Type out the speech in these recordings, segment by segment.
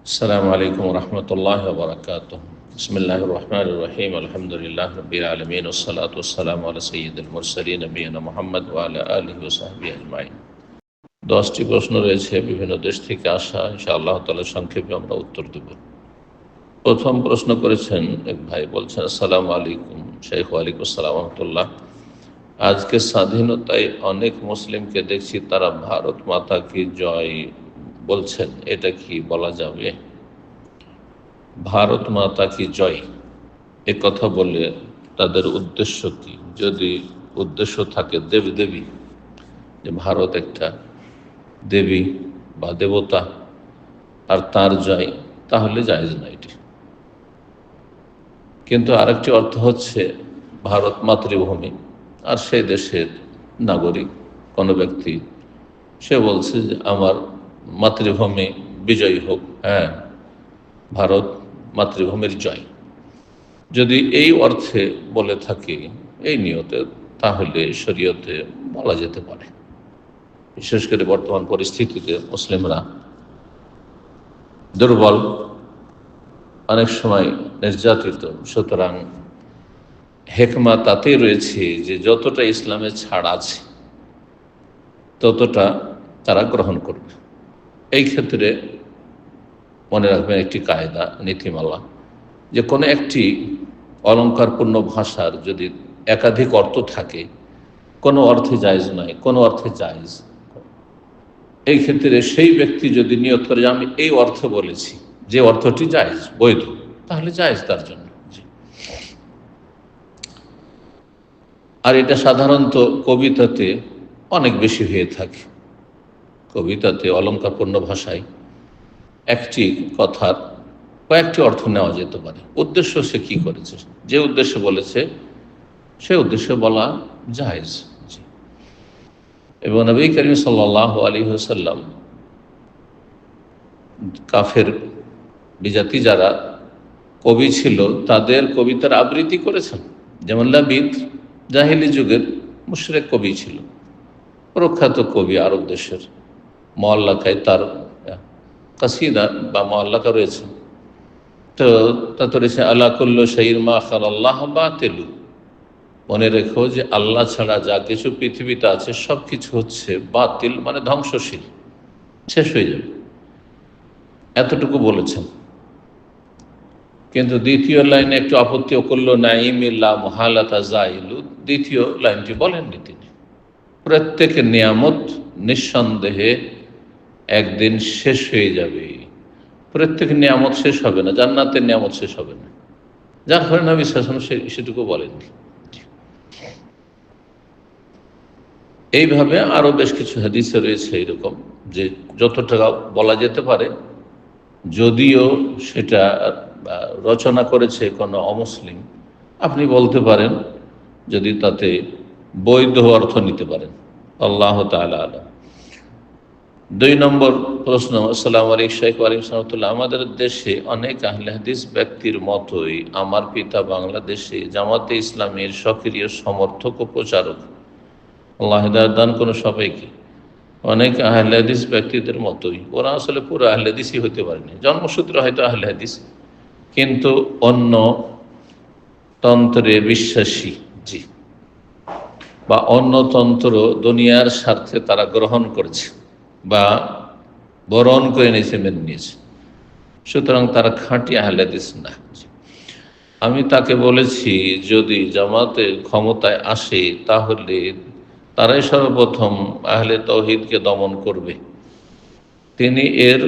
আসসালামু আলাইকুম রহমতুল্লাহ বরকাত। বিসমিল্লাহির রহমানির রহিম। আলহামদুলিল্লাহ রাব্বিল আলামিন ওয়াসসালাতু ওয়াসসালামু আলা সাইয়্যিদিল মুরসালিন নবিয়িনা মুহাম্মদ ওয়া আলা আলিহি ওয়া সাহবিহি আজমাইন। 10টি প্রশ্ন রয়েছে বিভিন্ন দেশ থেকে আসা, ইনশাআল্লাহ তাআলা সংক্ষেপে আমরা উত্তর দেব। প্রথম প্রশ্ন করেছেন এক ভাই, বলছেন আসসালামু আলাইকুম শেখ। ওয়ালাইকুম আসসালাম ওয়া রাহমাতুল্লাহ। আজকে স্বাধীনতায় অনেক মুসলিমকে দেখছি তারা ভারত মাতা কি জয় বলছেন, এটা কি বলা যাবে? ভারত মাতা কি জয় এ কথা বলে তাদের উদ্দেশ্য কি? যদি উদ্দেশ্য থাকে দেব দেবী, যে ভারত একটা দেবী বা দেবতা আর তার জয়, তাহলে জায়েজ না এটি। কিন্তু আরেকটি অর্থ হচ্ছে ভারত মাতৃভূমি, আর সেই দেশের নাগরিক কোনো ব্যক্তি, সে বলছে যে আমার মাতৃভূমি বিজয়ী হোক, হ্যাঁ, ভারত মাতৃভূমির জয়। যদি এই অর্থে বলে থাকি, এই নিয়তে, তাহলে শরীয়তে বলা যেতে পারে। বিশেষ করে বর্তমান পরিস্থিতিতে মুসলিমরা দুর্বল, অনেক সময় নির্যাতিত, সুতরাং হেকমা তাতেই রয়েছে যে যতটা ইসলামে ছাড় আছে ততটা তারা গ্রহণ করবে। এই ক্ষেত্রে মনে রাখবেন একটি কায়দা, নীতিমালা, যে কোনো একটি অলঙ্কারপূর্ণ ভাষার যদি একাধিক অর্থ থাকে, কোনো অর্থে জায়েজ নয়, কোনো অর্থে জায়েজ। এই ক্ষেত্রে সেই ব্যক্তি যদি নিয়ত করে যে আমি এই অর্থ বলেছি, যে অর্থটি জায়েজ বৈধ, তাহলে জায়েজ তার জন্য। আর এটা সাধারণত কবিতাতে অনেক বেশি হয়ে থাকে। কবিতাতে অলঙ্কারপূর্ণ ভাষায় একটি কথার কয়েকটি অর্থ নেওয়া যেতে পারে। উদ্দেশ্য সে কি করেছে, যে উদ্দেশ্যে বলেছে সে উদ্দেশ্যে বলা জায়েজ। এবং নবী করিম সাল্লাল্লাহু আলাইহি ওয়াসাল্লাম কাফের বিজাতি যারা কবি ছিল তাদের কবিতার আবৃত্তি করেছেন। যেমন লাবিদ জাহিলি যুগের মুশরিক কবি ছিল, প্রখ্যাত কবি আরব দেশের। মহল্লাকায় তার কাসিদা বা মহল্লাকা রয়েছে। তো তাতে রয়েছে আলা কুল্লু শাইইন মা খালাল্লাহ বাতিলু, মনে রেখো যে আল্লাহ ছাড়া যা কিছু পৃথিবীতে আছে সব কিছু হচ্ছে বাতিল, মানে ধ্বংসশীল, শেষ হয়ে যাবে, এতটুকু বলেছেন। কিন্তু দ্বিতীয় লাইনে একটু আপত্তি, অকুল্ল নাইমিল্লা মুহালাতা জাইলু, দ্বিতীয় লাইনটি বলেননি তিনি। প্রত্যেকের নিয়ামত নিঃসন্দেহে একদিন শেষ হয়ে যাবে। প্রত্যেক নিয়ামত শেষ হবে না, জান্নাতের নিয়ামত শেষ হবে না, যার ফলে নবী সাল্লাল্লাহু আলাইহি ওয়াসাল্লাম সেটুকু বলেননি। এইভাবে আরো বেশ কিছু হাদিসে রয়েছে এরকম, যে যতটা বলা যেতে পারে, যদিও সেটা রচনা করেছে কোনো অমুসলিম, আপনি বলতে পারেন যদি তাতে বৈধ অর্থ নিতে পারেন। আল্লাহ তাআলা আলাম। 2 নম্বর প্রশ্ন। আসসালামু আলাইকুম শেখ। ওয়ালাইকুম সালাম। আমাদের দেশে অনেক আহলে হাদিস ব্যক্তির মতোই আমার পিতা বাংলাদেশে জামাতে ইসলামের সক্রিয় সমর্থক ও প্রচারক। আল্লাহ হিদায়াত দান করুন সবাইকে। অনেক আহলে হাদিস ব্যক্তিদের মতোই, ওরা আসলে পুরো আহলে হাদিসই হতে পারেনি, জন্মসূত্রে হয়তো আহলে হাদিস, কিন্তু অন্য তন্ত্রে বিশ্বাসী, জি, বা অন্য তন্ত্র দুনিয়ার স্বার্থে তারা গ্রহণ করেছে বা বরণ করে নিয়েছে, মেনে নিয়েছে, সুতরাং তারা খাঁটি আহলে হাদিস না। আমি তাকে বলেছি যদি জামাতে ক্ষমতায় আসে তাহলে তারাই সর্বপ্রথম আহলে তাওহীদকে দমন করবে। তিনি এর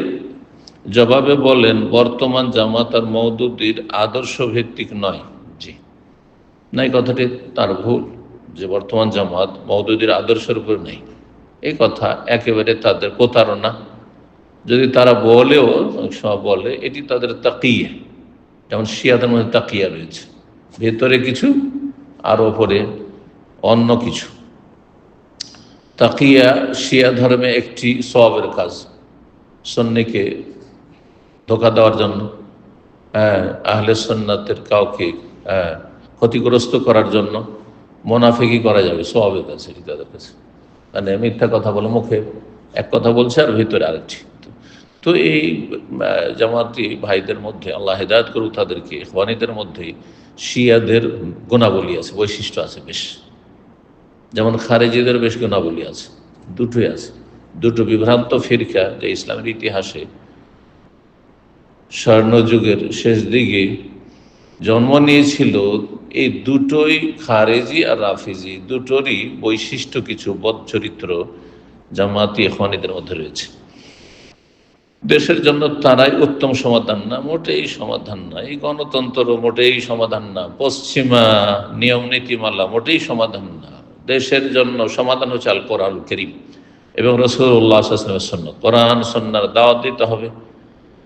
জবাবে বলেন, বর্তমান জামাত আর মওদুদির আদর্শ ভিত্তিক নয়। জি না, এই কথাটি তার ভুল, যে বর্তমান জামাত মওদুদির আদর্শের উপর নেই, এই কথা একেবারে তাদের প্রতারণা। যদি তারা বলেও, সব বলে, এটি তাদের তাকিয়া, যেমন শিয়াদের মধ্যে তাকিয়া রয়েছে, ভেতরে কিছু আর ওপরে অন্য কিছু। তাকিয়া শিয়া ধর্মে একটি সওয়াবের কাজ, সুন্নিকে ধোঁকা দেওয়ার জন্য, আহলে সুন্নাতের কাউকে ক্ষতিগ্রস্ত করার জন্য মুনাফিকি করা যাবে, সওয়াবের কাজ এটি তাদের কাছে। মানে মিথ্যা কথা বলে মুখে এক কথা বলছে আর ভিতরে আরেকটি। তো এই জামাতি ভাইদের মধ্যে আল্লাহ হেদায়েত করুক তাদেরকে, ইখওয়ানীদের মধ্যে শিয়াদের গুণাবলী আছে, বৈশিষ্ট্য আছে বেশ, যেমন খারেজিদের বেশ গুণাবলী আছে, দুটোই আছে। দুটো বিভ্রান্ত ফিরকা যে ইসলামের ইতিহাসে স্বর্ণযুগের শেষ দিকে জন্ম নিয়েছিল, এই দুটোই খারেজি আর রাফিজি দুটোরই বৈশিষ্ট্য কিছু বদ চরিত্র জামাতি ইখওয়ানীদের মধ্যে রয়েছে। দেশের জন্য তারাই উত্তম সমাধান না, মোটেই সমাধান না। এই গণতন্ত্র মোটেই সমাধান না, পশ্চিমা নিয়ম নীতিমালা মোটেই সমাধান না। দেশের জন্য সমাধান হচ্ছে আল কোরআন কারীম এবং রাসূলুল্লাহ সাল্লাল্লাহু আলাইহি ওয়াসাল্লাম। কোরআন সুন্নাহর দাওয়াত দিতে হবে।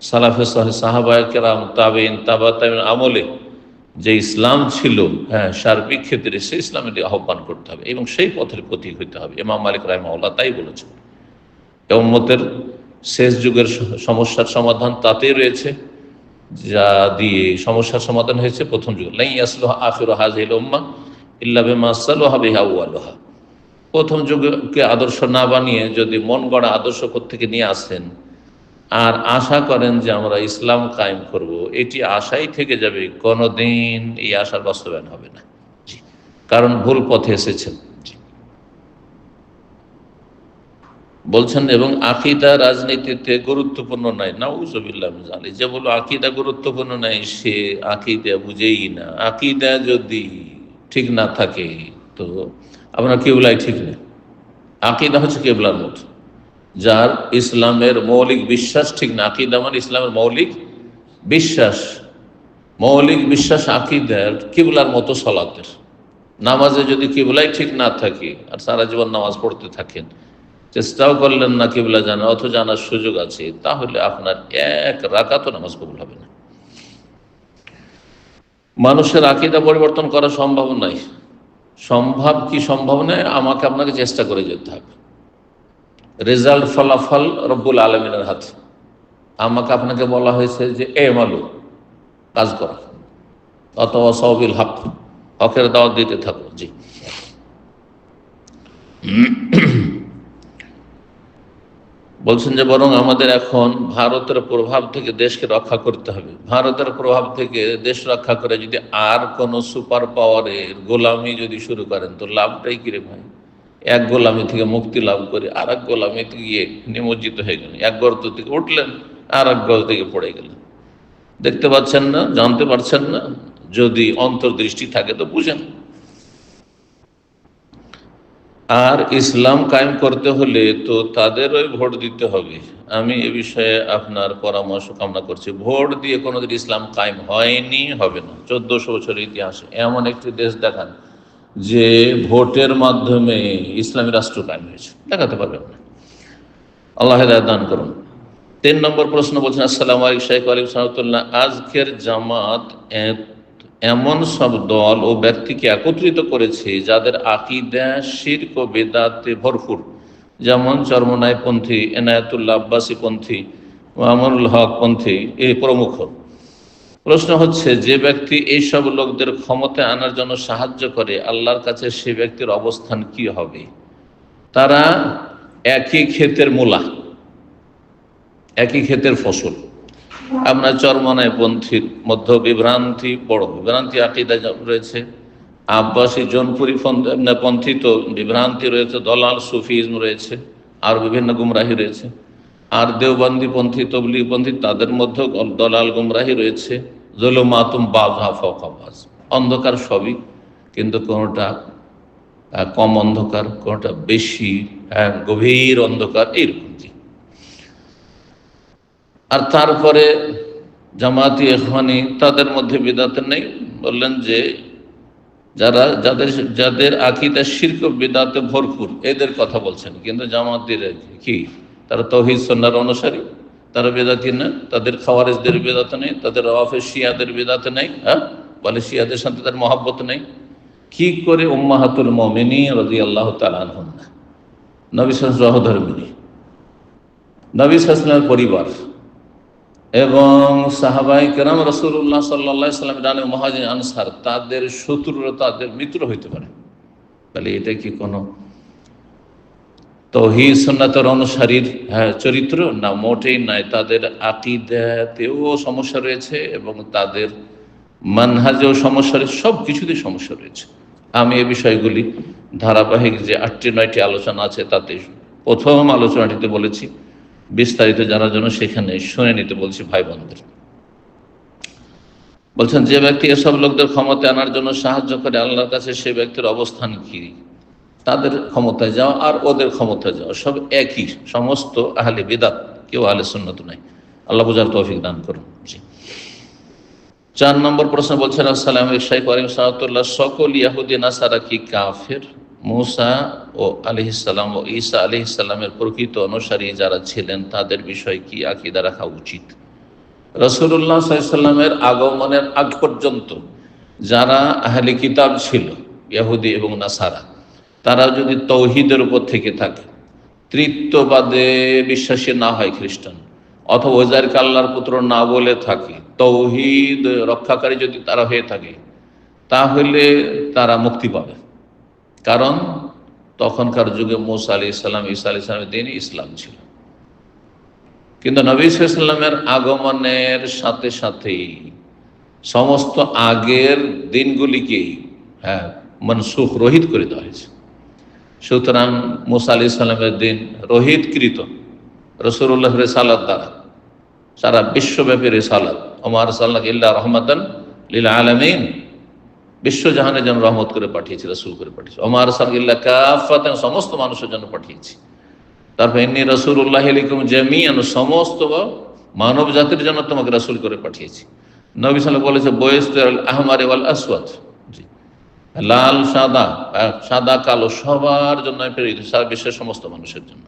সালাফে সালেহ সাহাবায়ে কেরাম তাবেঈন তাবা তাবেঈন আমলে যে ইসলাম ছিল, সার্বিক ক্ষেত্রে সেই ইসলামের দিকে আহ্বান করতে হবে এবং সেই পথের প্রতীক হইতে হবে। ইমাম মালিক রাহিমাহুল্লাহ তাই বলেছেন। উম্মতের শেষ যুগের সমস্যার সমাধান তাতেই রয়েছে, যা দিয়ে সমস্যার সমাধান হয়েছে প্রথম যুগে। লাই ইয়াসলুহা আখিরু হাযিহিল উম্মাহ ইল্লা বিমা সালাহা বিহি আউয়ালুহা। প্রথম যুগকে আদর্শ না বানিয়ে যদি মন গড়া আদর্শ থেকে নিয়ে আসেন আর আশা করেন যে আমরা ইসলাম কায়েম করব, এটি আশাই থেকে যাবে, কোনোদিন এই আশার বাস্তবায়ন হবে না। কারণ ভুল পথে এসেছেন। বলছেন এবং আকীদা রাজনীতিতে গুরুত্বপূর্ণ নয়। নাউযুবিল্লাহ মিন যালিক। যে বলো আকীদা গুরুত্বপূর্ণ নয়, সে আকীদা বুঝেই না। আকীদা যদি ঠিক না থাকে তো আপনার কিবলাই ঠিক নেই। আকীদা হচ্ছে কিবলার মতো। যার ইসলামের মৌলিক বিশ্বাস ঠিক না, আকীদা মানে ইসলামের মৌলিক বিশ্বাস, মৌলিক বিশ্বাস আকীদার কিবলার মতো সালাতের। নামাজে যদি কিবলাই ঠিক না থাকে আর সারা জীবন নামাজ পড়তে থাকেন, চেষ্টাও করলেন না কিবলা জানা, অথচ জানার সুযোগ আছে, তাহলে আপনার এক রাকাতও নামাজ কবুল হবে না। মানুষের আকীদা পরিবর্তন করা সম্ভব নয়। সম্ভব কি সম্ভব নয়, আমাকে আপনাকে চেষ্টা করে যেতে হবে। রেজাল্ট ফলাফল রব্বুল আলামিনের হাতে। আমাকে আপনাকে বলা হয়েছে যে আমালু, কাজ করা, অথবা সাওবিল হক, হকের দাওয়াত দিতে থাকো। জি, বলছেন যে বরং আমাদের এখন ভারতের প্রভাব থেকে দেশকে রক্ষা করতে হবে। ভারতের প্রভাব থেকে দেশ রক্ষা করে যদি আর কোনো সুপার পাওয়ারের গোলামি যদি শুরু করেন তো লাভটাই কিরে ভাই? এক গোলামি থেকে মুক্তি লাভ করে আর এক গোলামিতে গিয়ে নিমজ্জিত হয়ে গেলেন। এক গর্ত থেকে উঠলেন আর এক গর্ত থেকে পড়ে গেলেন। দেখতে পাচ্ছেন না, জানতে পারছেন না? যদি অন্তর্দৃষ্টি থাকে তো বুঝেন। আর ইসলাম কায়েম করতে হলে তো তাদেরই ভোট দিতে হবে। আমি এ বিষয়ে আপনার পরামর্শ কামনা করছি। ভোট দিয়ে কোনোদিন ইসলাম কায়েম হয়নি, হবে না। 1400 বছরের ইতিহাসে এমন একটি দেশ দেখান যে ভোটের মাধ্যমে ইসলামী রাষ্ট্র কায়েম হয়েছে, দেখাতে পারবেন না। আল্লাহ হেদায়েত দান করুন। 3 নম্বর প্রশ্ন বলছেন, আসসালামু আলাইকুম শাইখ। ওয়ালাইকুম সালাম। আজকের জামাত এমন সব দল ও ব্যক্তিকে একত্রিত করেছে যাদের আকীদা শিরক ও বেদাতে ভরপুর, যেমন চরমনাই পন্থী, এনায়েতুল্লাহ আব্বাসী পন্থী, মামুনুল হক পন্থী এই প্রমুখ। প্রশ্ন হচ্ছে, যে ব্যক্তি এইসব লোকদের ক্ষমতায় আনার জন্য সাহায্য করে, আল্লাহর কাছে সে ব্যক্তির অবস্থান কি হবে? তারা একই ক্ষেতের মূলা, একই ক্ষেতের ফসল। আপনার চরমনায় পন্থীর মধ্যে বিভ্রান্তি, বড় বিভ্রান্তি আকীদা রয়েছে। আব্বাসী জনপুরি পন্থী তো বিভ্রান্তি রয়েছে, দলাল সুফিজম রয়েছে, আর বিভিন্ন গুমরাহি রয়েছে। আর দেওবন্দি পন্থী, তবলিগ পন্থী, তাদের মধ্যেও দলাল গুমরাহি রয়েছে। জুলুমাতুম বাযহা ফাওকা বায, অন্ধকার সবই, কিন্তু কোনোটা কম অন্ধকার, কোনোটা বেশি গভীর অন্ধকার, এইরকম। আর তারপরে জামাতি ইখওয়ানী, তাদের মধ্যে বিদআত নেই। বললেন যে যাদের আকীদা শিরক ও বিদআতে ভরপুর, এদের কথা বলছেন। কিন্তু জামাতির কি, তারা তাওহীদ সুন্নাহর অনুসারী, তারা বিদআতি না। তাদের খাওয়ারিজদের বিদআত নেই, তাদের রাওয়াফিজ শিয়াদের বিদআত নেই। বলে শিয়াদের সাথে তার মহব্বত নেই। কি করে উম্মাহাতুল মুমিনিন রাদিয়াল্লাহু তাআলা আনহুন্না, নবী সাল্লাল্লাহু আলাইহি ওয়াসাল্লাম সহধর্মিণী, নবী সাল্লাল্লাহু আলাইহি ওয়াসাল্লামের পরিবার এবং সাহাবায়ে কেরাম রাসূলুল্লাহ সাল্লাল্লাহু আলাইহি ওয়াসাল্লাম জানে মুহাজির আনসার, তাদের শত্রুরা তাদের মিত্র হইতে পারে। তাহলে এটা কি কোনো তৌহিদ সুন্নাতের অনুসারীর চরিত্র না, মোটেই নয়। তাদের আকীদাতেও সমস্যা রয়েছে এবং তাদের মানহাজেও সমস্যা রয়েছে, সব কিছুতেই সমস্যা রয়েছে। আমি এই বিষয়গুলি ধারাবাহিক যে 8-9টি আলোচনা আছে তাতে প্রথম আলোচনাটিতে বলেছি, বিস্তারিত জানার জন্য সেখানে শুনে নিতে বলছি ভাই বোনদের। বলছেন, যে ব্যক্তি এসব লোকদের ক্ষমতা আনার জন্য সাহায্য করে আল্লাহর কাছে, সে ব্যক্তির অবস্থান কি? তাদের ক্ষমতায় যাওয়া আর ওদের ক্ষমতায় যাওয়া সব একই, সমস্ত আহলে বিদআত, কেউ আহলে সুন্নাত নাই। আল্লাহ বুঝার তৌফিক দান করুন। জি। 4 নম্বর প্রশ্ন বলছেন, আসসালাম শাইখ ওয়ালাইকুম সালাতুল্লাহ, সকল ইহুদি নাসারা কি কাফের? মুসা ও আলাইহিস সালাম ও ঈসা আলাইহিস সালামের প্রকৃত অনুসারী যারা ছিলেন তাদের বিষয়ে কি আকীদা রাখা উচিত? রাসূলুল্লাহ সাল্লাল্লাহু আলাইহি ওয়াসাল্লামের আগমনের আগ পর্যন্ত যারা আহলে কিতাব ছিল, ইহুদি এবং নাসারা, তারা যদি তৌহিদের উপর থেকে থাকে, তৃতীয়বাদে বিশ্বাসী না হয় খ্রিস্টান, অথবা ওজাইরকে আল্লাহর পুত্র না বলে থাকে, তৌহিদ রক্ষাকারী যদি তারা হয়ে থাকে, তাহলে তারা মুক্তি পাবে। কারণ তখনকার যুগে মুসা আলাইহিস সালাম, ঈসা আলাইহিস সালামের দিন ইসলাম ছিল। কিন্তু নবী সাল্লাল্লাহু আলাইহি ওয়াসাল্লামের আগমনের সাথে সাথেই সমস্ত আগের দিনগুলিকেই মনসুখ, রহিত করে দেওয়া হয়েছে। সুতরাং মুসা আলাইহিস সালামের দিন রহিতকৃত রাসূলুল্লাহর রিসালাত দ্বারা, সারা বিশ্বব্যাপী রিসালাত, ওমা আরসালনাকা ইল্লা রাহমাতান লিল আলামিন, বিশ্বজাহানের জন্য রহমত করে পাঠিয়েছি, রাসূল করে পাঠিয়েছি। ওমা আরসালনাকা ইল্লা কাফাতান, সমস্ত মানুষের জন্য পাঠিয়েছি। তারপর ইন্নী রাসূলুল্লাহি আলাইকুম জামিআন, সমস্ত মানব জাতির জন্য তোমাকে রাসূল করে পাঠিয়েছি। নবী সাল্লাল্লাহু আলাইহি ওয়াসাল্লাম বলেছে, বয়স্তুল আহমার ওয়াল আসওয়াদ, লাল সাদা, সাদা কালো, সবার জন্য প্রেরিত, সারা বিশ্বের সমস্ত মানুষের জন্য।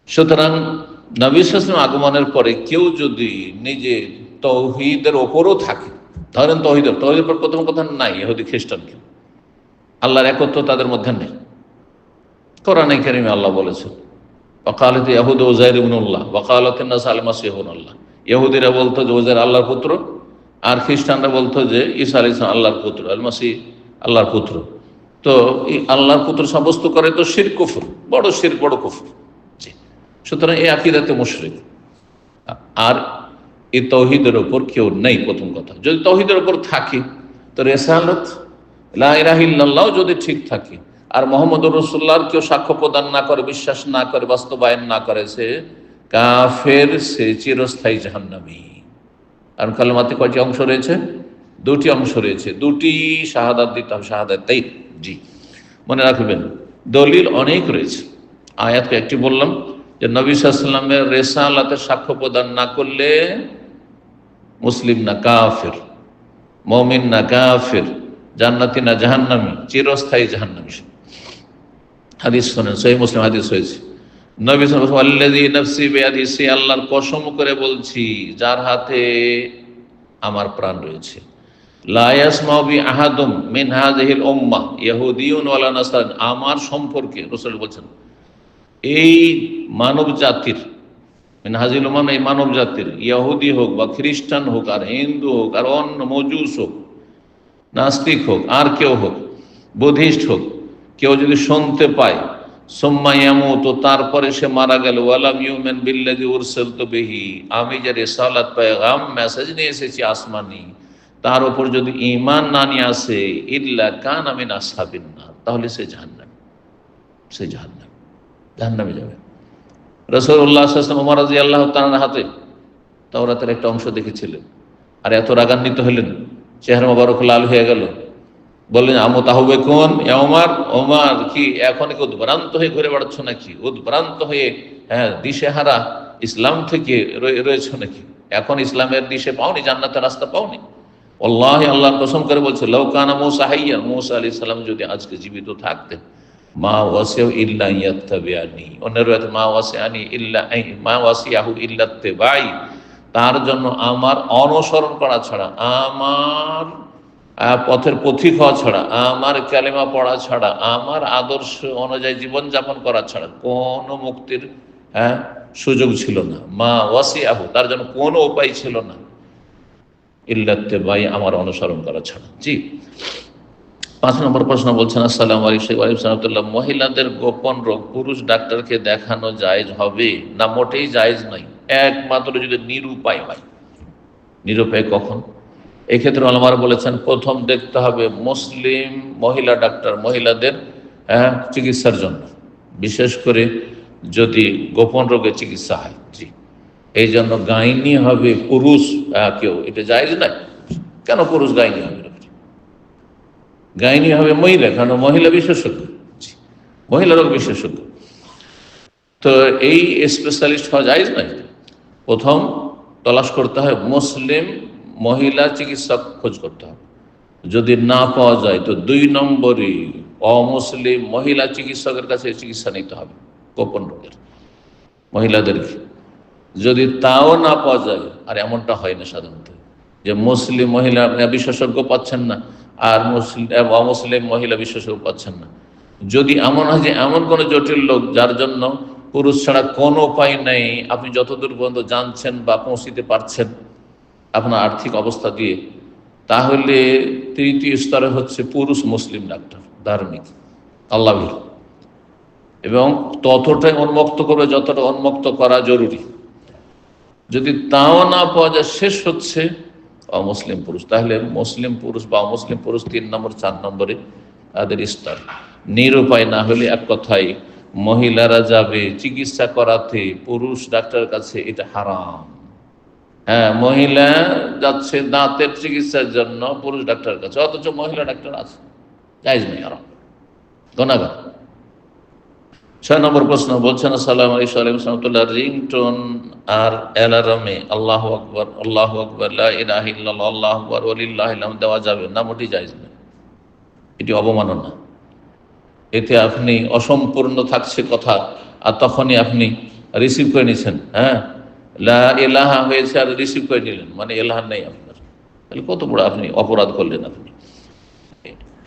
সুতরাং নবী সাল্লাল্লাহু আলাইহি ওয়াসাল্লাম আগমনের পরে কেউ যদি নিজে তৌহিদের ওপরও থাকে, ধরেন তৌহিদের পর প্রথম কথা নাই ইহুদি খ্রিস্টানকে, আল্লাহর একত্ব তাদের মধ্যে নেই। কোরআনে কারিমে আল্লাহ বলেছেন, ওয়াকালাত ইয়াহুদ উযাইর ইবনুল্লাহ ওয়াকালাতিন নাসারা মাসীহ ইবনুল্লাহ, ইহুদিরা বলতো যে উযাইর আল্লাহর পুত্র, আর খ্রিস্টানরা বলতো যে ঈসা আলাইহিস সালাম আল্লাহর পুত্র, আল মাসীহ আল্লাহর পুত্র। তো এই আল্লাহর পুত্র সাব্যস্ত করে তো শিরক, কুফর, বড় শিরক, বড় কুফর। জি। সুতরাং এই আকীদাতে মুশরিক। আর এই তৌহিদের ওপর কেউ নেই। প্রথম কথা, যদি তৌহিদের ওপর থাকে তো রিসালাত, লা ইলাহা ইল্লাল্লাহ যদি ঠিক থাকে, আর মুহাম্মদুর রাসূলুল্লাহর কেউ সাক্ষ্য প্রদান না করে, বিশ্বাস না করে, বাস্তবায়ন না করে, সে কাফের, সে চিরস্থায়ী জাহান্নামী। আর কালেমাতে কয়টি অংশ রয়েছে? 2টি অংশ রয়েছে, 2টি শাহাদাত দিতে হবে, শাহাদাতাইন। জি, মনে রাখবেন, দলিল অনেক রয়েছে। আয়াত একটি বললাম যে নবী সাল্লাল্লাহু আলাইহি ওয়াসাল্লামের রিসালাতের সাক্ষ্য প্রদান না করলে মুসলিম না কাফের, মুমিন না কাফের, জান্নাতি না জাহান্নামী, চিরস্থায়ী জাহান্নামী। হাদিস শুনেন, সহিহ মুসলিম হাদিস হয়েছে, নবী সাল্লাল্লাহু আলাইহি ওয়াসাল্লাম, আল্লাযী নাফসি বিয়াদিহি, আল্লাহর কসম করে বলছি যার হাতে আমার প্রাণ রয়েছে, লা ইয়াসমাউ বি আহাদুম মিন হাযিহিল উম্মাহ ইয়াহুদিয়ুন ওয়ালা নাসরান, আমার সম্পর্কে রাসূল বলছেন, এই মানব জাতির, মিন হাযিহিল উম্মাহ, এই মানব জাতির, ইহুদি হোক বা খ্রিস্টান হোক, আর হিন্দু হোক, আর অন্য মজুস হোক, নাস্তিক হোক, আর কেউ হোক, বুদ্ধিস্ট হোক, কেউ যদি শুনতে পায় সুম্মা ইয়ামুতু, তারপরে সে মারা গেল, ওয়ালাম ইউমিন বিল্লাযী উরসিলতু বিহি, আমি যে রিসালাত, পেগাম, মেসেজ নিয়ে এসেছি আসমানি, তার উপর যদি ঈমান না নিয়ে আসে, ইল্লা কানা মিন আসহাবিন নার, তাহলে সে জাহান্নামী, সে জাহান্নামে যাবে। রাসূলুল্লাহ সাল্লাল্লাহু আলাইহি ওয়াসাল্লাম ওমর রাদিয়াল্লাহু তাআলার হাতে তাওরাতের একটা অংশ দেখেছিলেন, আর এত রাগান্বিত হলেন, চেহারা মোবারক লাল হয়ে গেল, বললেন, আমতাহবেকুন ইয়া ওমর, ওমর কি এখন কি উদ্ভ্রান্ত হয়ে ঘুরে বেড়াচ্ছ নাকি? উদ্ভ্রান্ত হয়ে দিশেহারা ইসলাম থেকে রয়েছ নাকি? এখন ইসলামের দিশে পাওনি, জান্নাতের রাস্তা পাওনি? আল্লাহি, আল্লাহর কসম করে বলছে, লাউ কানা মূসা হাইয়্যান, মূসা আলাইহিস সালাম যদি আজকে জীবিত থাকতেন, মা ওয়াসিউ ইল্লা ইয়াত্তাবিআনি, অন্য রাতে মা ওয়াসিআনি ইল্লা মা ওয়াসিয়াহু ইল্লা ইত্তিবাই, তার জন্য আমার অনুসরণ করা ছাড়া, আমার পথের পথিক হওয়া ছাড়া, আমার কালেমা পড়া ছাড়া, আমার আদর্শ অনুযায়ী জীবনযাপন করা ছাড়া কোনো মুক্তির সুযোগ ছিল না। মা ওয়াসিআহু, তার জন্য কোনো উপায় ছিল না, ইল্লা ইত্তিবাই, আমার অনুসরণ করা ছাড়া। জি। 5 নম্বর প্রশ্ন বলছেন, আসসালামু আলাইকুম, মহিলাদের গোপন রোগ পুরুষ ডাক্তারকে দেখানো জায়েজ হবে না মোটেই জায়েজ নয়, একমাত্র যদি নিরুপায় হয়? নিরুপায় কখন? এক্ষেত্রে ওলামারা বলেছেন, প্রথম দেখতে হবে মুসলিম মহিলা ডাক্তার, মহিলাদের চিকিৎসার জন্য, বিশেষ করে যদি গোপন রোগের চিকিৎসা হয়। জি, এই জন্য গাইনি হবে পুরুষ কেউ, এটা জায়েজ নয়। কেন পুরুষ গাইনি হবে? গাইনি হবে মহিলা, কারণ মহিলা বিশেষজ্ঞ, মহিলা রোগ বিশেষজ্ঞ। তো এই স্পেশালিস্ট হওয়া জায়েজ নয়। প্রথম তলাশ করতে হয় মুসলিম মহিলা চিকিৎসক, খোঁজ করতে হবে। যদি না পাওয়া যায় তো 2 নম্বরে অমুসলিম মহিলা চিকিৎসকের কাছে চিকিৎসা নিতে হবে গোপন রোগের, মহিলাদেরকে। যদি তাও না পাওয়া যায়, আর এমনটা হয় না সাধারণত, যে মুসলিম মহিলা বিশেষজ্ঞ পাচ্ছেন না আর অমুসলিম মহিলা বিশেষজ্ঞ পাচ্ছেন না, যদি এমন হয় যে এমন কোনো জটিল লোক যার জন্য পুরুষ ছাড়া কোনো উপায় নেই, আপনি যতদূর পর্যন্ত জানছেন বা পৌঁছিতে পারছেন আপনার আর্থিক অবস্থা দিয়ে, তাহলে তৃতীয় স্তরে হচ্ছে পুরুষ মুসলিম ডাক্তার, ধার্মিক, আল্লাহভীরু, এবং ততটাই উন্মুক্ত করবে যতটা উন্মুক্ত করা জরুরি। যদি তাও না পাওয়া যায়, শেষ হচ্ছে অমুসলিম পুরুষ। তাহলে মুসলিম পুরুষ বা অমুসলিম পুরুষ 3 নম্বর 4 নম্বরে তাদের স্তর। নিরুপায় না হলে এক কথায় মহিলারা যাবে চিকিৎসা করাতে পুরুষ ডাক্তারের কাছে, এটা হারাম। হ্যাঁ, মহিলা যাচ্ছে দাঁতের চিকিৎসার জন্য পুরুষ ডাক্তারের কাছে, অথচ মহিলা ডাক্তার আছে, জায়েজ নেই, হারাম, গুনাহগার। 6 নম্বর প্রশ্ন বলছেন, আসসালামু আলাইকুম, রিংটোন আর অ্যালার্মে আল্লাহু আকবার, আল্লাহু আকবার, লা ইলাহা ইল্লাল্লাহ, আল্লাহু আকবার, ওয়ালিল্লাহিল হামদ দেওয়া যাবে না? মোটেই জায়েজ নেই। এটি অবমাননা। এতে আপনি অসম্পূর্ণ থাকছে কথা, আর তখনই আপনি রিসিভ করে নিচ্ছেন। হ্যাঁ, লা ইলাহা হয়েছে আর রিসিভ করে নিলেন, মানে এলাহা নেই আপনার, তাহলে কত বড় আপনি অপরাধ করলেন আপনি।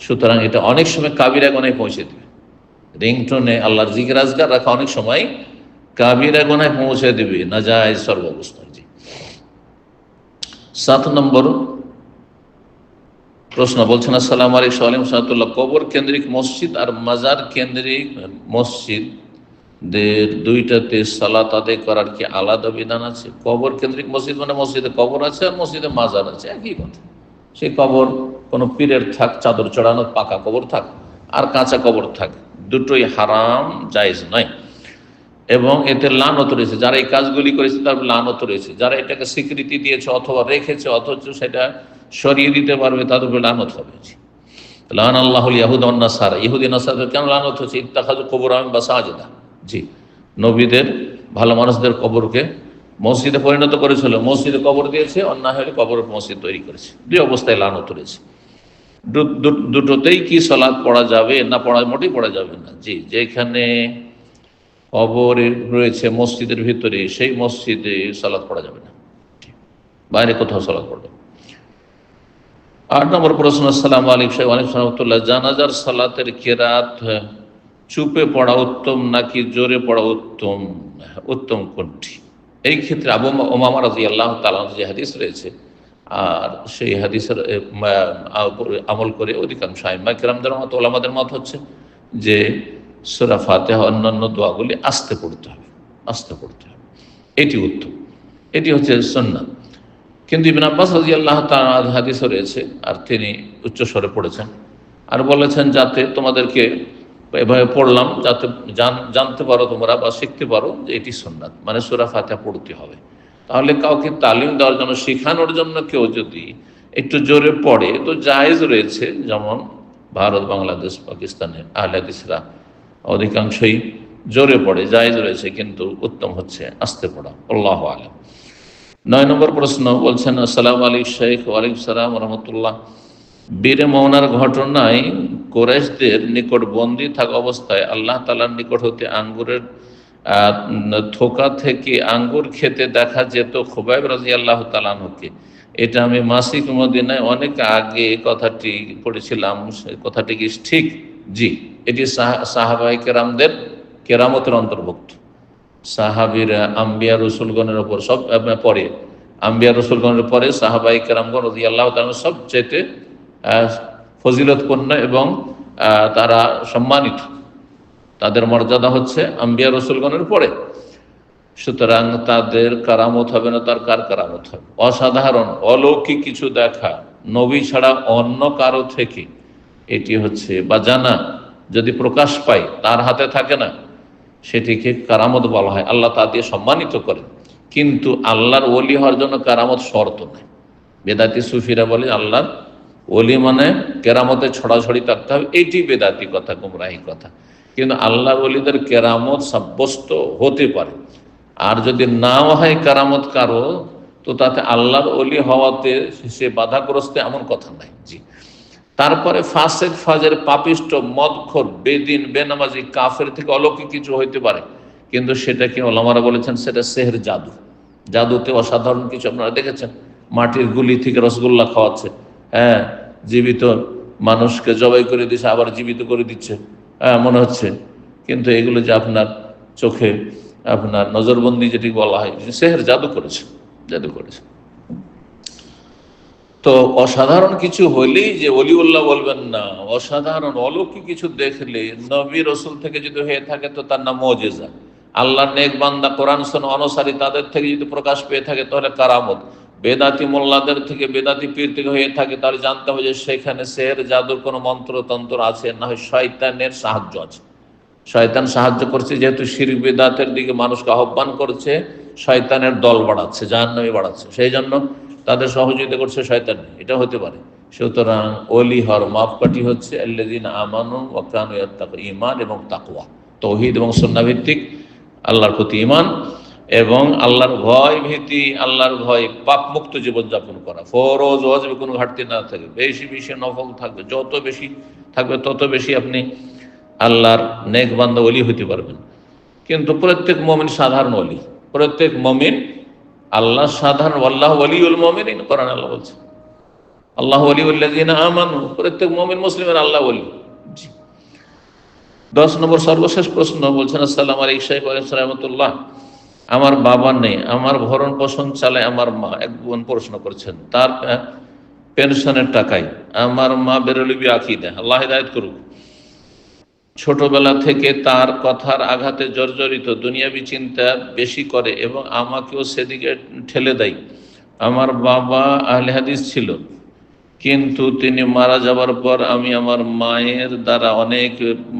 সুতরাং এটা অনেক সময় কাবিরা গুনাহে পৌঁছে দেবে। রিংটোনে আল্লাহর জিকির আজকার রাখা অনেক সময় কাবিরা গুনাহে পৌঁছে দেবে, নাজায়েজ সর্বাবস্থায়। জি। 7 নম্বর প্রশ্ন বলছেন, আসসালামু আলাইকুম, কবর কেন্দ্রিক মসজিদ আর মাজার কেন্দ্রিক মসজিদের দুইটাতে সালাত আদায় করার কি আলাদা বিধান আছে? কবর কেন্দ্রিক মসজিদ মানে মসজিদে কবর আছে আর মসজিদে মাজার আছে, একই কথা। সেই কবর কোনো পীরের থাক, চাদর চড়ানো পাকা কবর থাক আর কাঁচা কবর থাক, দুটোই হারাম, জায়েজ নয়। এবং এতে লানত রয়েছে, যারা এই কাজগুলি করেছে তার লানত রয়েছে। যারা এটাকে স্বীকৃতি দিয়েছে অথবা রেখেছে অথচ সেটা সরিয়ে দিতে পারবে, তাদের উপরে লানত হবে। লান আল্লাহুল ইয়াহুদ ওয়ান নাসারা, ইহুদি নাসারাদের কেন লানত হচ্ছে? ইত্তাখাযু কুবুরাম মাসাজিদা। জি, নবীদের, ভালো মানুষদের কবরকে মসজিদে পরিণত করেছিল, মসজিদে কবর দিয়েছে, অন্যায় হলে কবর মসজিদ তৈরি করেছে। 2 অবস্থায় লানত রয়েছে। দুটোতেই কি সালাত পড়া যাবে না পড়া? মোটেই পড়া যাবে না। জি, যেখানে কবর রয়েছে মসজিদের ভিতরে, সেই মসজিদে সালাত পড়া যাবে না, বাইরে কোথাও সালাত পড়বে। 8 নম্বর প্রশ্ন, আসসালামু আলাইকুম, জানাজার সালাতের কেরাত চুপে পড়া উত্তম নাকি জোরে পড়া উত্তম? উত্তম কোনটি? এই ক্ষেত্রে আবু উমামা রাদিয়াল্লাহু তাআলা যে হাদিস রয়েছে, আর সেই হাদিসের আমল করে অধিকাংশ আইম্মা কিরামদের মত, ওলামাদের মত হচ্ছে যে সূরা ফাতিহা অন্যান্য দোয়াগুলি আস্তে পড়তে হবে, আস্তে পড়তে হবে, এটি উত্তম, এটি হচ্ছে সুন্নাত। কিন্তু ইবনে আব্বাস রাদিয়াল্লাহু তাআলা হাদিস রয়েছে, আর তিনি উচ্চস্বরে পড়েছেন আর বলেছেন, যাতে তোমাদেরকে এভাবে পড়লাম যাতে জানতে পারো তোমরা বা শিখতে পারো যে এটি সুন্নাত, মানে সূরা ফাতিহা পড়তে হবে। তাহলে কাউকে তালিম দেওয়ার জন্য, শেখানোর জন্য কেউ যদি একটু জোরে পড়ে তো জায়েজ রয়েছে। যেমন ভারত, বাংলাদেশ, পাকিস্তানের আহলে হাদিসরা অধিকাংশই জোরে পড়ে, জায়েজ রয়েছে, কিন্তু উত্তম হচ্ছে আস্তে পড়া। আল্লাহু আ'লাম। 9 নম্বর প্রশ্ন বলছেন, আসসালামু আলাইকুম শেখ। ওয়ালাইকুম সালাম ওয়া রাহমাতুল্লাহ। বীরে মওনার ঘটনায় কুরাইশদের নিকট বন্দী থাকা অবস্থায় আল্লাহ তাআলার নিকট হতে আঙ্গুরের থোকা থেকে আঙ্গুর খেতে দেখা যেত খুবাইব রাদিয়াল্লাহু তাআলা আনহুকে। এটা আমি মাসিক মদিনায় অনেক আগে কথাটি পড়েছিলাম, কথাটি কি ঠিক? জি, এটি সাহাবায়ে কেরামদের কেরামতের অন্তর্ভুক্ত। সাহাবীরা আম্বিয়া রসুলগণের ওপর সব পরে, আম্বিয়া রসুলগণের পরে সাহাবায়ে কেরামগণ রাদিয়াল্লাহু তাআলা সবচেয়ে ফজিলতপূর্ণ এবং তারা সম্মানিত, তাদের মর্যাদা হচ্ছে আম্বিয়া রসুলগণের পরে। সুতরাং তাদের কারামত হবে না, তার কার কারামত হবে? অসাধারণ অলৌকিক কিছু দেখা নবী ছাড়া অন্য কারো থেকে, এটি হচ্ছে বা জানা যদি প্রকাশ পায়, তার হাতে থাকে না, সেটিকে কারামত বলা হয়। আল্লাহ তা দিয়ে সম্মানিত করেন। কিন্তু আল্লাহর ওলি হওয়ার জন্য কারামত শর্ত নেই। বেদাতি সুফিরা বলে আল্লাহর ওলি মানে কেরামতে ছড়াছড়ি থাকতে হবে, এইটি বেদাতি কথা, গুমরাহি কথা। কিন্তু আল্লাহর ওলিদের কেরামত সাব্যস্ত হতে পারে। আর যদি নাও হয় কারামত কারো, তো তাতে আল্লাহর ওলি হওয়াতে সে বাধাগ্রস্ত এমন কথা নাই। জি। তারপরে ফাসেক, ফাজের, পাপিষ্ট, মদখোর, বেদিন, বেনামাজি, কাফের থেকে অলৌকিক কিছু হইতে পারে, কিন্তু সেটাকে ওলামারা বলেছেন সেটা সেহের, জাদু। জাদুতে অসাধারণ কিছু আপনারা দেখেছেন, মাটির গুলি থেকে রসগোল্লা খাওয়াচ্ছে, হ্যাঁ, জীবিত মানুষকে জবাই করে দিচ্ছে, আবার জীবিত করে দিচ্ছে, হ্যাঁ মনে হচ্ছে। কিন্তু এগুলো যে আপনার চোখে আপনার নজরবন্দি যেটি বলা হয়, সেহের, জাদু করেছে, জাদু করেছে। তো অসাধারণ কিছু হইলেই যে অলিউল্লাহ বলবেন না, অসাধারণ অলৌকিক কিছু দেখলে নবী রসুল থেকে যদি হয়ে থাকে তো তার নাম মুজিজা। আল্লাহর নেক বান্দা কোরআন শোনা অনুসারী তাদের থেকে যদি প্রকাশ পেয়ে থাকে তাহলে কারামত। বেদাতি মোল্লাদের থেকে, বেদাতি পীর থেকে হয়ে থাকে, তাহলে জানতে হবে যে সেখানে সেহের, জাদুর কোনো মন্ত্রতন্ত্র আছে, না হয় শয়তানের সাহায্য আছে। শয়তান সাহায্য করছে, যেহেতু শিরক বিদআতের দিকে মানুষকে আহ্বান করছে, শয়তানের দল বাড়াচ্ছে, জাহান্নামী বাড়াচ্ছে, সেই জন্য তাদের সহযোগিতা করছে শয়তান, এটা হতে পারে। সুতরাং ওলি হওয়ার মাপকাঠি হচ্ছে আল্লাযীনা আমানু ওয়া কানু ইয়াত্তাকুন, ঈমান এবং তাকওয়া, তৌহিদ এবং সুন্নাহ ভিত্তিক আল্লাহর প্রতি ঈমান এবং আল্লাহর ভয় ভীতি, আল্লাহর ভয়, পাপ মুক্ত জীবনযাপন করা, ফরজ ওয়াজিবে কোনো ঘাটতি না থাকে, বেশি বেশি নফল থাকবে, যত বেশি থাকবে তত বেশি আপনি আল্লাহর নেক বান্দা ওলি হতে পারবেন। কিন্তু প্রত্যেক মুমিন সাধারণ ওলি, প্রত্যেক মুমিন আল্লাহ সাধারণ, আল্লাহ ওলিউল মুমিনিন, কোরআন আল্লাহ বলছে আল্লাহ ওলিউল্লাযীনা আমানু, প্রত্যেক মুমিন মুসলিমের আল্লাহ ওলি। জি। 10 নম্বর সর্বশেষ প্রশ্ন, বলছেন আসসালামু আলাইকুম শাইখ ওয়া রাহমাতুল্লাহ, আমার বাবা নেই, আমার ভরণ পোষণ চালায় আমার মা। এক বোন প্রশ্ন করছেন, তার পেনশনের টাকায় আমার মা বেরলবি আকীদা, আল্লাহ হিদায়াত করুক। ছোটবেলা থেকে তার কথার আঘাতে জর্জরিত, দুনিয়াবি চিন্তা বেশি করে এবং আমাকেও সেদিকে ঠেলে দেয়। আমার বাবা আহলে হাদিস ছিল, কিন্তু তিনি মারা যাবার পর আমি আমার মায়ের দ্বারা অনেক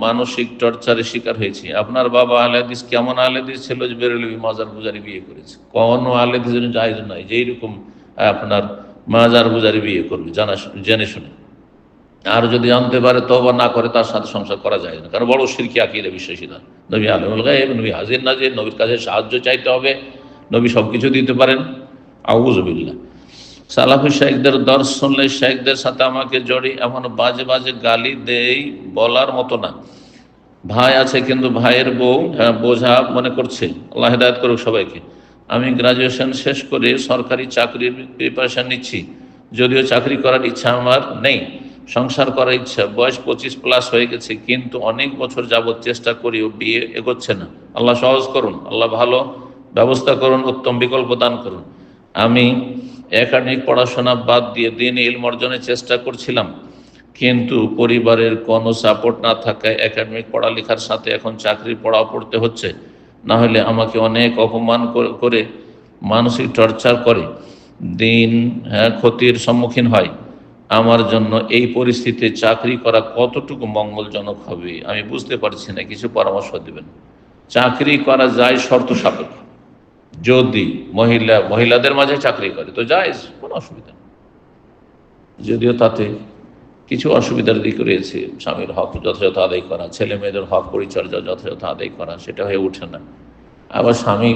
মানসিক টর্চারের শিকার হয়েছি। আপনার বাবা আহলে হাদিস কেমন আহলে হাদিস ছিল যে বেরলবি মাজার পূজারি বিয়ে করেছে? কোনো আহলে হাদিসের জায়েজ নাই যে এইরকম আপনার মাজার পূজারি বিয়ে করবে জেনে শুনে। আর যদি জানতে পারে তওবা না করে, তার সাথে সংসার করা যায় না, কারণ বড় শিরকি আকীদা বিশ্বাসী না। নবী আলিমুল গায়ব, নবী হাজির নাজির, নবীর কাছে সাহায্য চাইতে হবে, নবী সব কিছু দিতে পারেন। আউযু বিল্লাহ। সালাফি শাইখদের দর্শ শুনলে শাইখদের সাথে আমাকে জড়ি এমন বাজে বাজে গালি দেই, বলার মতো না। ভাই আছে কিন্তু ভাইয়ের বউ বোঝা মনে করছে, আল্লাহ হিদায়াত করুক সবাইকে। আমি গ্রাজুয়েশন শেষ করে সরকারি চাকরির প্রিপারেশন নিচ্ছি, যদিও চাকরি করার ইচ্ছা আমার নেই, সংসার করার ইচ্ছা, বয়স 25+ হয়ে গেছে, কিন্তু অনেক বছর যাবৎ চেষ্টা করিও বিয়ে এগোচ্ছে না। আল্লাহ সহজ করুন, আল্লাহ ভালো ব্যবস্থা করুন, উত্তম বিকল্প দান করুন। আমি একাডেমিক পড়াশোনা বাদ দিয়ে দ্বীনি ইলম অর্জনের চেষ্টা করছিলাম, কিন্তু পরিবারের কোনো সাপোর্ট না থাকায় একাডেমিক পড়ালেখার সাথে এখন চাকরির পড়াও পড়তে হচ্ছে, না হলে আমাকে অনেক অপমান করে মানসিক টর্চার করে, দিন ক্ষতির সম্মুখীন হয়। আমার জন্য এই পরিস্থিতিতে চাকরি করা কতটুকু মঙ্গলজনক হবে আমি বুঝতে পারছি না, কিছু পরামর্শ দেবেন। চাকরি করা যায় শর্ত সাপেক্ষ, যদি মহিলাদের মাঝে চাকরি করে তো জায়েজ, কোনো অসুবিধা নেই, যদিও তাতে কিছু অসুবিধার দিক রয়েছে। স্বামীর হক যথাযথ আদায় করা, ছেলে মেয়েদের হক পরিচর্যা যথাযথ আদায় করা, সেটা হয়ে ওঠে না। আবার স্বামী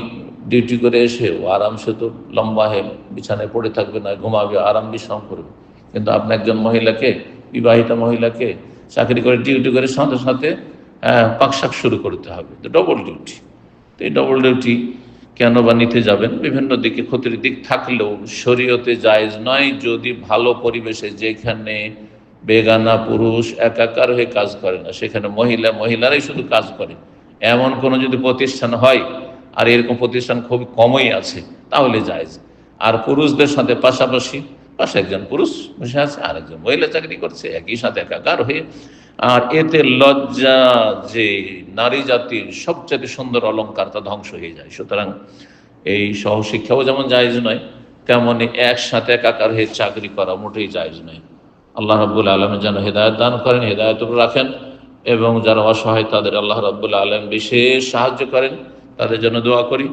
ডিউটি করে এসেও আরামসে তো লম্বা হয়ে বিছানায় পড়ে থাকবে না, ঘুমাবে, আরাম বিশ্রাম করবে। কিন্তু আপনি একজন মহিলাকে, বিবাহিতা মহিলাকে চাকরি করে ডিউটি করে সাথে সাথে পাকশাক শুরু করতে হবে, তো ডবল ডিউটি। তো এই ডবল ডিউটি কেন বা নিতে যাবেন? বিভিন্ন দিকে ক্ষতির দিক থাকলেও শরীয়তে জায়েজ নয়, যদি ভালো পরিবেশে, যেখানে বেগানা পুরুষ একাকার হয়ে কাজ করে না, সেখানে মহিলারাই শুধু কাজ করে, এমন কোনো যদি প্রতিষ্ঠান হয়, আর এরকম প্রতিষ্ঠান খুব কমই আছে, তাহলে জায়েজ। আর পুরুষদের সাথে পাশাপাশি পাশে একজন পুরুষ বসে আছে, আরেকজন মহিলা চাকরি করছে, একই সাথে একাকার হয়ে। আর এতে লজ্জা যে নারী জাতির সবচেয়ে সুন্দর অলংকার, তা ধ্বংস হয়ে যায়। সুতরাং এই সহশিক্ষাও যেমন জায়েজ নয়, তেমনি একসাথে একাকার হয়ে চাকরি করা মোটেই জায়েজ নয়। আল্লাহ রাব্বুল আলামিন যেন হেদায়েত দান করেন, হেদায়েত রাখেন, এবং যারা অসহায় তাদের আল্লাহ রাব্বুল আলামিন বিশেষ সাহায্য করেন, তাদের জন্য দোয়া করি।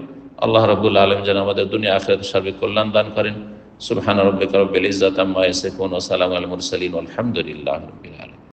আল্লাহ রাব্বুল আলামিন যেন আমাদের দুনিয়া আখিরাত সার্বিক কল্যাণ দান করেন। সুবহান রাব্বিকা রাব্বিল ইজ্জাতি আম্মা ইয়াসিফুন ওয়া সালামুন আলাল মুরসালিন ওয়ালহামদুলিল্লাহি রাব্বিল আলামিন।